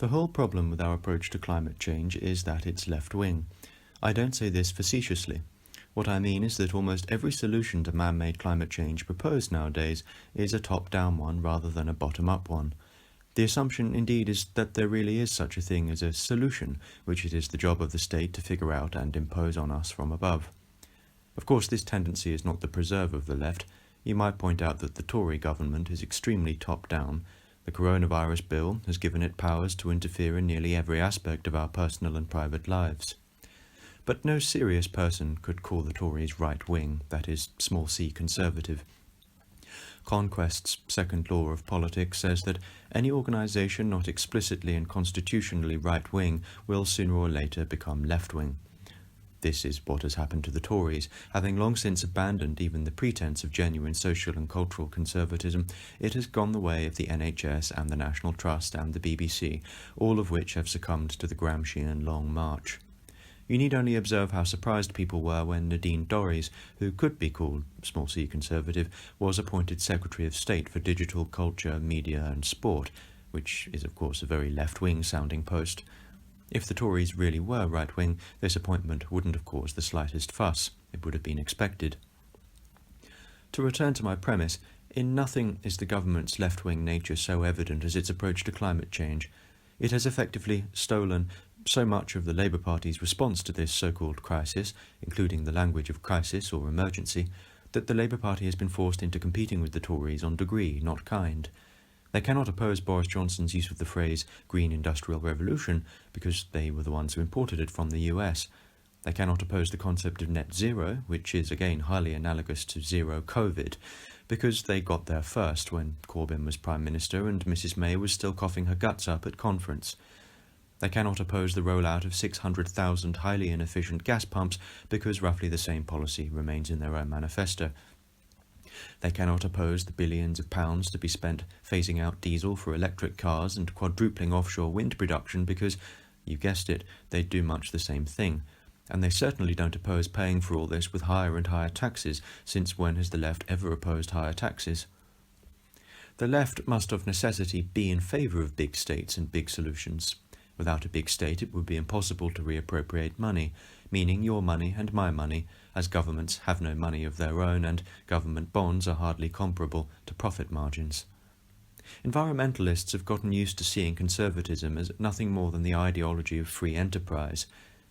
The whole problem with our approach to climate change is that it's left-wing. I don't say this facetiously. What I mean is that almost every solution to man-made climate change proposed nowadays is a top-down one rather than a bottom-up one. The assumption, indeed, is that there really is such a thing as a solution, which it is the job of the state to figure out and impose on us from above. Of course, this tendency is not the preserve of the left. You might point out that the Tory government is extremely top-down. The coronavirus bill has given it powers to interfere in nearly every aspect of our personal and private lives. But no serious person could call the Tories right-wing, that is, small c conservative. Conquest's second law of politics says that any organisation not explicitly and constitutionally right-wing will sooner or later become left-wing. This is what has happened to the Tories. Having long since abandoned even the pretence of genuine social and cultural conservatism, it has gone the way of the NHS and the National Trust and the BBC, all of which have succumbed to the Gramscian Long March. You need only observe how surprised people were when Nadine Dorries, who could be called small c conservative, was appointed Secretary of State for Digital, Culture, Media and Sport, which is of course a very left-wing sounding post. If the Tories really were right-wing, this appointment wouldn't have caused the slightest fuss. It would have been expected. To return to my premise, in nothing is the government's left-wing nature so evident as its approach to climate change. It has effectively stolen so much of the Labour Party's response to this so-called crisis, including the language of crisis or emergency, that the Labour Party has been forced into competing with the Tories on degree, not kind. They cannot oppose Boris Johnson's use of the phrase Green Industrial Revolution because they were the ones who imported it from the US. They cannot oppose the concept of net zero, which is again highly analogous to zero COVID, because they got there first when Corbyn was Prime Minister and Mrs May was still coughing her guts up at conference. They cannot oppose the rollout of 600,000 highly inefficient gas pumps because roughly the same policy remains in their own manifesto. They cannot oppose the billions of pounds to be spent phasing out diesel for electric cars and quadrupling offshore wind production because, you guessed it, they do much the same thing. And they certainly don't oppose paying for all this with higher and higher taxes, since when has the left ever opposed higher taxes? The left must of necessity be in favour of big states and big solutions. Without a big state it would be impossible to reappropriate money, meaning your money and my money, as governments have no money of their own and government bonds are hardly comparable to profit margins. Environmentalists have gotten used to seeing conservatism as nothing more than the ideology of free enterprise.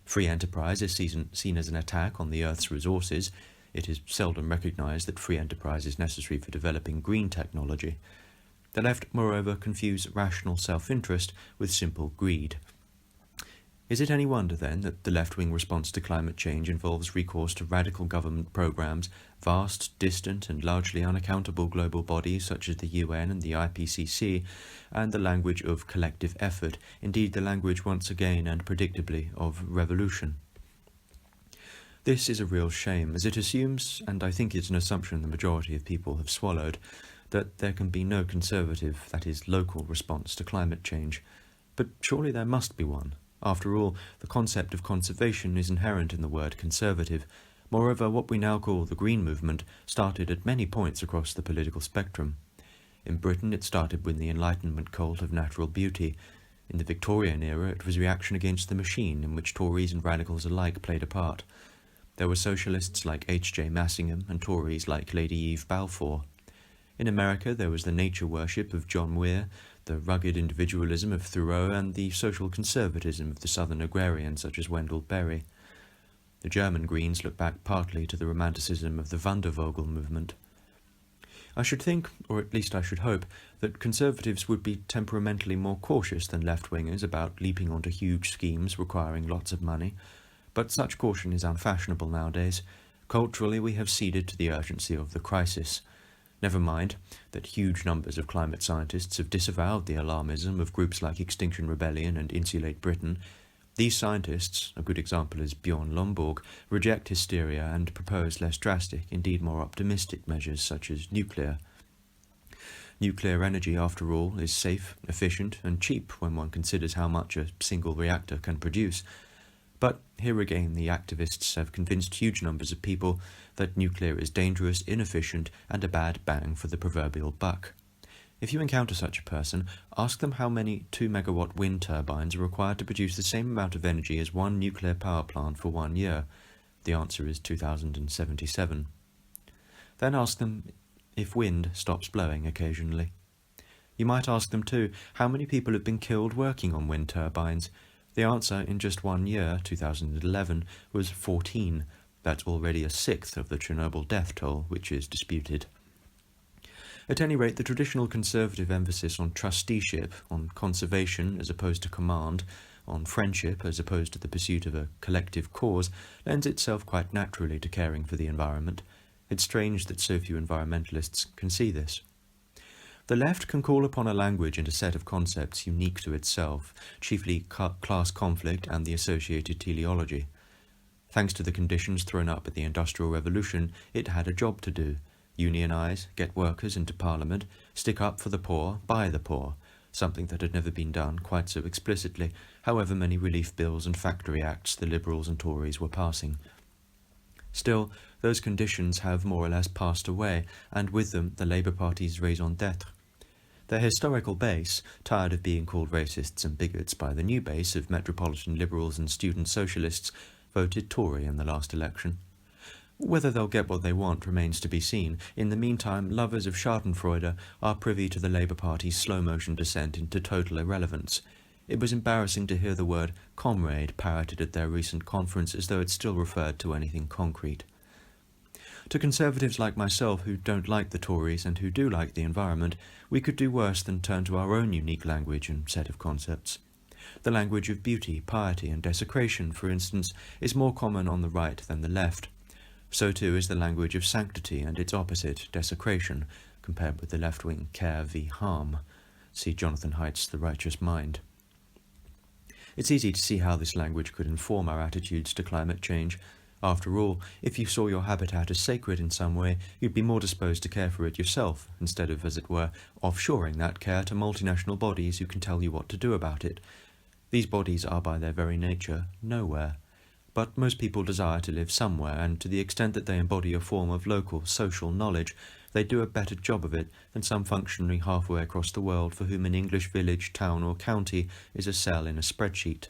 Free enterprise is seen as an attack on the Earth's resources. It is seldom recognised that free enterprise is necessary for developing green technology. The left, moreover, confuse rational self-interest with simple greed. Is it any wonder, then, that the left-wing response to climate change involves recourse to radical government programmes, vast, distant and largely unaccountable global bodies such as the UN and the IPCC, and the language of collective effort, indeed the language once again and predictably of revolution? This is a real shame, as it assumes, and I think it's an assumption the majority of people have swallowed, that there can be no conservative, that is, local response to climate change. But surely there must be one. After all, the concept of conservation is inherent in the word conservative. Moreover, what we now call the Green Movement started at many points across the political spectrum. In Britain it started with the Enlightenment cult of natural beauty. In the Victorian era it was reaction against the machine, in which Tories and radicals alike played a part. There were socialists like H.J. Massingham and Tories like Lady Eve Balfour. In America there was the nature worship of John Muir, the rugged individualism of Thoreau, and the social conservatism of the southern agrarians such as Wendell Berry. The German Greens look back partly to the romanticism of the Wandervogel movement. I should think, or at least I should hope, that conservatives would be temperamentally more cautious than left-wingers about leaping onto huge schemes requiring lots of money, but such caution is unfashionable nowadays. Culturally we have ceded to the urgency of the crisis. Never mind that huge numbers of climate scientists have disavowed the alarmism of groups like Extinction Rebellion and Insulate Britain. These scientists, a good example is Bjorn Lomborg, reject hysteria and propose less drastic, indeed more optimistic measures such as nuclear. Nuclear energy, after all, is safe, efficient and cheap when one considers how much a single reactor can produce. But here again the activists have convinced huge numbers of people that nuclear is dangerous, inefficient and a bad bang for the proverbial buck. If you encounter such a person, ask them how many 2-megawatt wind turbines are required to produce the same amount of energy as one nuclear power plant for 1 year. The answer is 2077. Then ask them if wind stops blowing occasionally. You might ask them too how many people have been killed working on wind turbines. The answer in just 1 year, 2011, was 14. That's already a sixth of the Chernobyl death toll, which is disputed. At any rate, the traditional conservative emphasis on trusteeship, on conservation as opposed to command, on friendship as opposed to the pursuit of a collective cause, lends itself quite naturally to caring for the environment. It's strange that so few environmentalists can see this. The left can call upon a language and a set of concepts unique to itself, chiefly class conflict and the associated teleology. Thanks to the conditions thrown up at the Industrial Revolution, it had a job to do. Unionize, get workers into Parliament, stick up for the poor, by the poor, something that had never been done quite so explicitly, however many relief bills and factory acts the Liberals and Tories were passing. Still, those conditions have more or less passed away, and with them the Labour Party's raison d'être. Their historical base, tired of being called racists and bigots by the new base of metropolitan liberals and student socialists, voted Tory in the last election. Whether they'll get what they want remains to be seen. In the meantime, lovers of schadenfreude are privy to the Labour Party's slow-motion descent into total irrelevance. It was embarrassing to hear the word comrade parroted at their recent conference as though it still referred to anything concrete. To conservatives like myself who don't like the Tories and who do like the environment, we could do worse than turn to our own unique language and set of concepts. The language of beauty, piety and desecration, for instance, is more common on the right than the left. So too is the language of sanctity and its opposite, desecration, compared with the left-wing care v. harm. See Jonathan Haidt's The Righteous Mind. It's easy to see how this language could inform our attitudes to climate change. After all, if you saw your habitat as sacred in some way, you'd be more disposed to care for it yourself, instead of, as it were, offshoring that care to multinational bodies who can tell you what to do about it. These bodies are by their very nature nowhere. But most people desire to live somewhere, and to the extent that they embody a form of local, social knowledge, they do a better job of it than some functionary halfway across the world for whom an English village, town or county is a cell in a spreadsheet.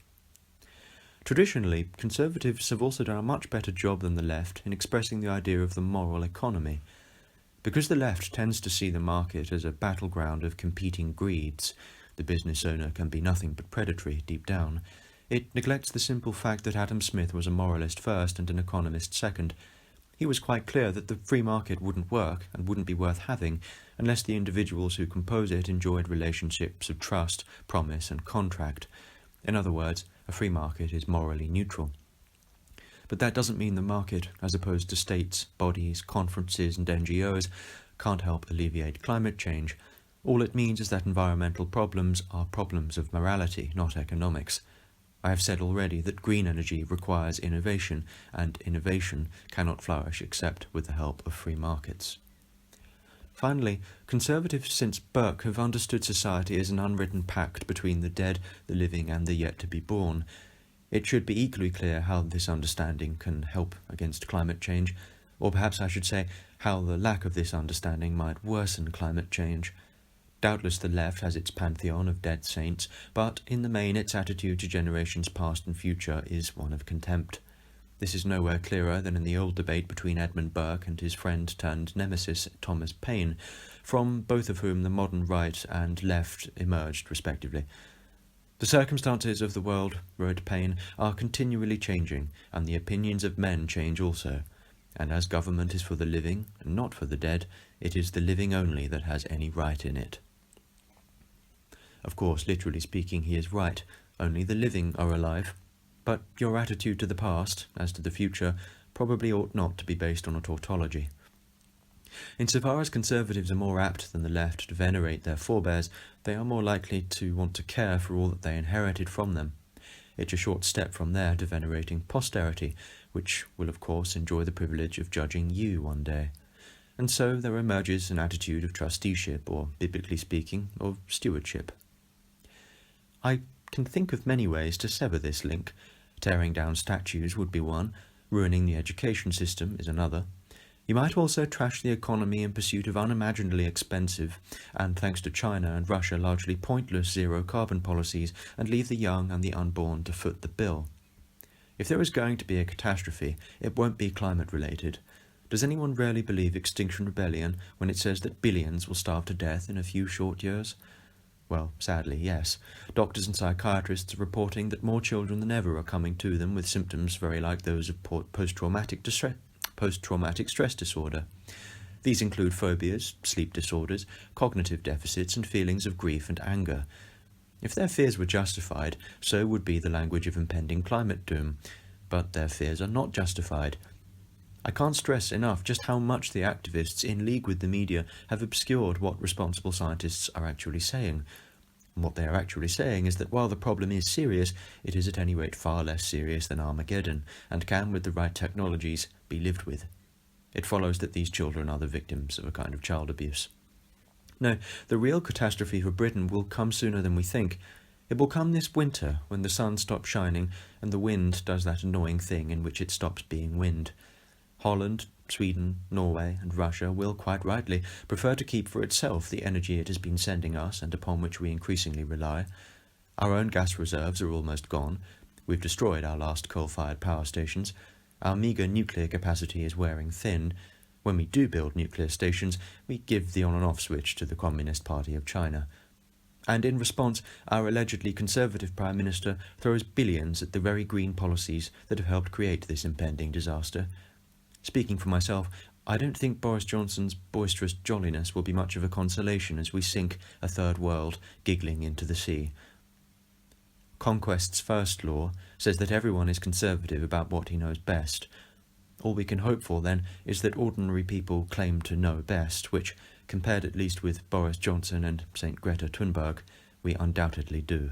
Traditionally, conservatives have also done a much better job than the left in expressing the idea of the moral economy. Because the left tends to see the market as a battleground of competing greeds, the business owner can be nothing but predatory deep down, it neglects the simple fact that Adam Smith was a moralist first and an economist second. He was quite clear that the free market wouldn't work and wouldn't be worth having unless the individuals who compose it enjoyed relationships of trust, promise and contract. In other words, a free market is morally neutral. But that doesn't mean the market, as opposed to states, bodies, conferences and NGOs, can't help alleviate climate change. All it means is that environmental problems are problems of morality, not economics. I have said already that green energy requires innovation, and innovation cannot flourish except with the help of free markets. Finally, conservatives since Burke have understood society as an unwritten pact between the dead, the living and the yet-to-be-born. It should be equally clear how this understanding can help against climate change, or perhaps I should say how the lack of this understanding might worsen climate change. Doubtless the left has its pantheon of dead saints, but in the main its attitude to generations past and future is one of contempt. This is nowhere clearer than in the old debate between Edmund Burke and his friend-turned-nemesis Thomas Paine, from both of whom the modern right and left emerged, respectively. The circumstances of the world, wrote Paine, are continually changing, and the opinions of men change also. And as government is for the living, and not for the dead, it is the living only that has any right in it. Of course, literally speaking, he is right. Only the living are alive. But your attitude to the past, as to the future, probably ought not to be based on a tautology. Insofar as conservatives are more apt than the left to venerate their forebears, they are more likely to want to care for all that they inherited from them. It's a short step from there to venerating posterity, which will of course enjoy the privilege of judging you one day. And so there emerges an attitude of trusteeship, or, biblically speaking, of stewardship. I can think of many ways to sever this link. Tearing down statues would be one, ruining the education system is another. You might also trash the economy in pursuit of unimaginably expensive, and thanks to China and Russia, largely pointless zero-carbon policies, and leave the young and the unborn to foot the bill. If there is going to be a catastrophe, it won't be climate-related. Does anyone really believe Extinction Rebellion when it says that billions will starve to death in a few short years? Well, sadly, yes. Doctors and psychiatrists are reporting that more children than ever are coming to them with symptoms very like those of post-traumatic stress disorder. These include phobias, sleep disorders, cognitive deficits, and feelings of grief and anger. If their fears were justified, so would be the language of impending climate doom. But their fears are not justified. I can't stress enough just how much the activists in league with the media have obscured what responsible scientists are actually saying. And what they are actually saying is that while the problem is serious, it is at any rate far less serious than Armageddon, and can, with the right technologies, be lived with. It follows that these children are the victims of a kind of child abuse. No, the real catastrophe for Britain will come sooner than we think. It will come this winter, when the sun stops shining and the wind does that annoying thing in which it stops being wind. Holland, Sweden, Norway, and Russia will, quite rightly, prefer to keep for itself the energy it has been sending us and upon which we increasingly rely. Our own gas reserves are almost gone. We've destroyed our last coal-fired power stations. Our meagre nuclear capacity is wearing thin. When we do build nuclear stations, we give the on and off switch to the Communist Party of China. And in response, our allegedly conservative Prime Minister throws billions at the very green policies that have helped create this impending disaster. Speaking for myself, I don't think Boris Johnson's boisterous jolliness will be much of a consolation as we sink a third world giggling into the sea. Conquest's first law says that everyone is conservative about what he knows best. All we can hope for, then, is that ordinary people claim to know best, which, compared at least with Boris Johnson and St. Greta Thunberg, we undoubtedly do.